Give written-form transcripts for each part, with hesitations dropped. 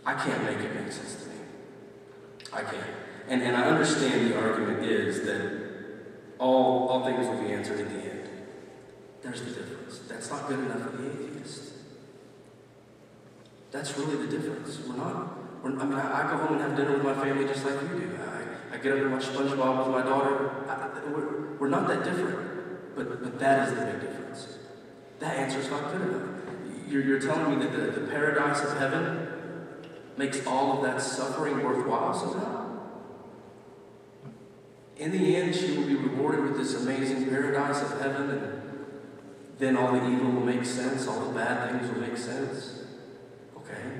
I can't make it make sense to me. I can't. And I understand the argument is that all things will be answered in the end. There's the difference. That's not good enough for the atheist. That's really the difference. I go home and have dinner with my family just like you do. I get up and watch SpongeBob with my daughter. We're not that different. But that is the big difference. That answer's not good enough. You're telling me that the paradise of heaven makes all of that suffering worthwhile somehow? In the end, she will be rewarded with this amazing paradise of heaven, and then all the evil will make sense, all the bad things will make sense. Okay.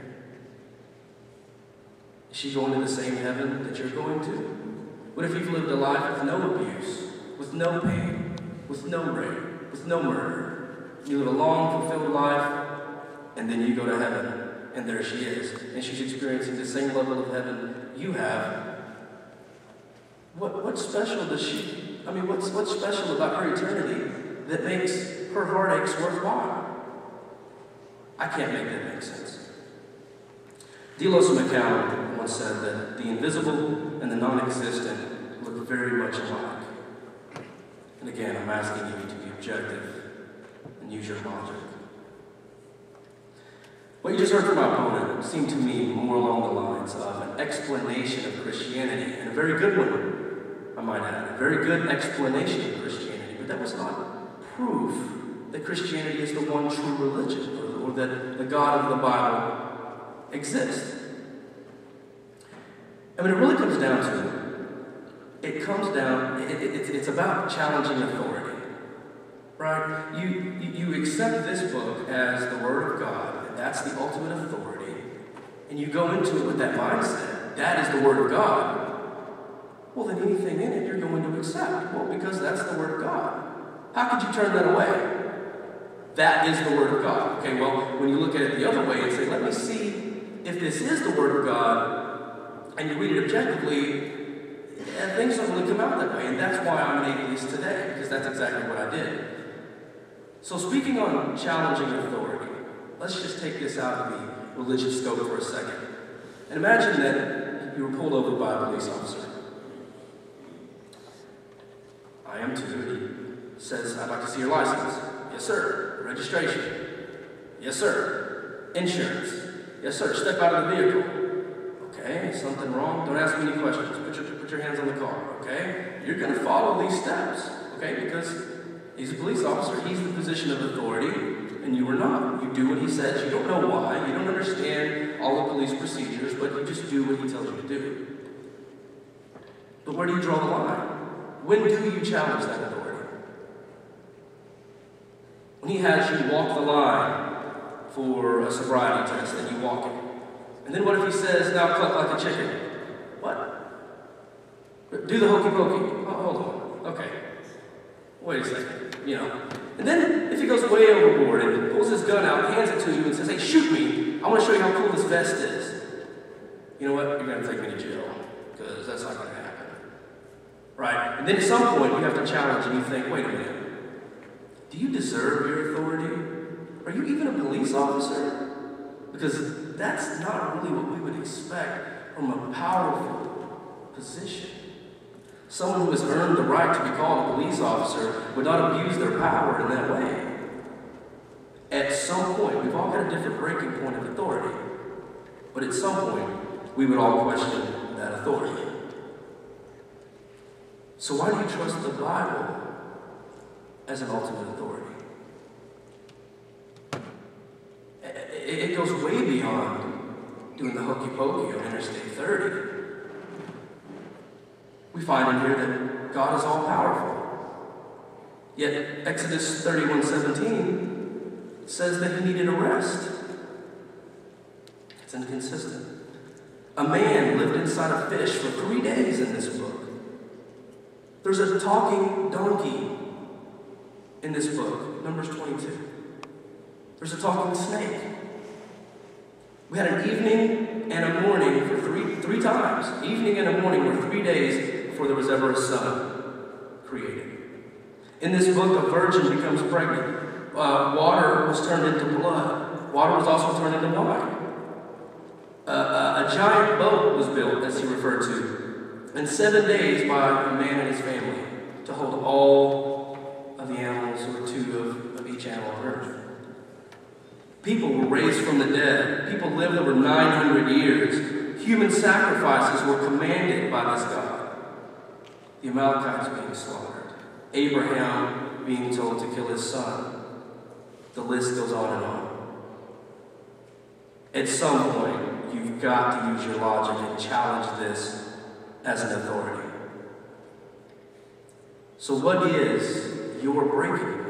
Is she going to the same heaven that you're going to? What if you've lived a life with no abuse, with no pain, with no rape, with no murder? You live a long, fulfilled life, and then you go to heaven, and there she is, and she's experiencing the same level of heaven you have. What's special does she? What's special about her eternity that makes her heartaches worthwhile? I can't make that make sense. Delos McCown once said that the invisible and the non-existent look very much alike. And again, I'm asking you to be objective and use your logic. What you just heard from my opponent seemed to me more along the lines of an explanation of Christianity, and a very good one, I might add, a very good explanation of Christianity, but that was not proof that Christianity is the one true religion, or that the God of the Bible exists. It really comes down to it's about challenging authority, right? You accept this book as the Word of God, and that's the ultimate authority, and you go into it with that mindset, that is the Word of God. Well, then anything in it you're going to accept. Well, because that's the Word of God. How could you turn that away? That is the Word of God. Okay, well, when you look at it the other way and say, let me see if this is the Word of God, and you read it objectively, things don't really come out that way. And that's why I'm an atheist today, because that's exactly what I did. So speaking on challenging authority, let's just take this out of the religious scope for a second. And imagine that you were pulled over by a police officer. I am too. He says, I'd like to see your license. Yes, sir. Registration. Yes, sir. Insurance. Yes, sir. Step out of the vehicle. Okay, something wrong? Don't ask me any questions. Put your hands on the car, okay? You're going to follow these steps, okay? Because he's a police officer. He's the position of authority, and you are not. You do what he says. You don't know why. You don't understand all the police procedures, but you just do what he tells you to do. But where do you draw the line? When do you challenge that authority? When he has you walk the line for a sobriety test and you walk it. And then what if he says, now cluck like a chicken? What? Do the hokey pokey. Oh, hold on. Okay. Wait a second. And then if he goes way overboard and pulls his gun out, hands it to you and says, hey, shoot me. I want to show you how cool this vest is. You know what? You're going to take me to jail. Because that's not going to happen. Right? And then at some point you have to challenge and you think, wait a minute. Do you deserve your authority? Are you even a police officer? Because that's not really what we would expect from a powerful position. Someone who has earned the right to be called a police officer would not abuse their power in that way. At some point, we've all got a different breaking point of authority. But at some point, we would all question that authority. So why do you trust the Bible as an ultimate authority? It goes way beyond doing the hokey pokey on Interstate 30. We find in here that God is all powerful. Yet Exodus 31:17 says that he needed a rest. It's inconsistent. A man lived inside a fish for 3 days in this book. There's a talking donkey in this book, Numbers 22. There's a talking snake. We had an evening and a morning for three times. Evening and a morning were 3 days before there was ever a sun created. In this book, a virgin becomes pregnant. Water was turned into blood. Water was also turned into wine. A giant boat was built, as he referred to, in 7 days by a man and his family to hold all of the animals, or 2 of each animal on earth. People were raised from the dead. People lived over 900 years. Human sacrifices were commanded by this God. The Amalekites being slaughtered. Abraham being told to kill his son. The list goes on and on. At some point, you've got to use your logic and challenge this as an authority. So what is your breaking?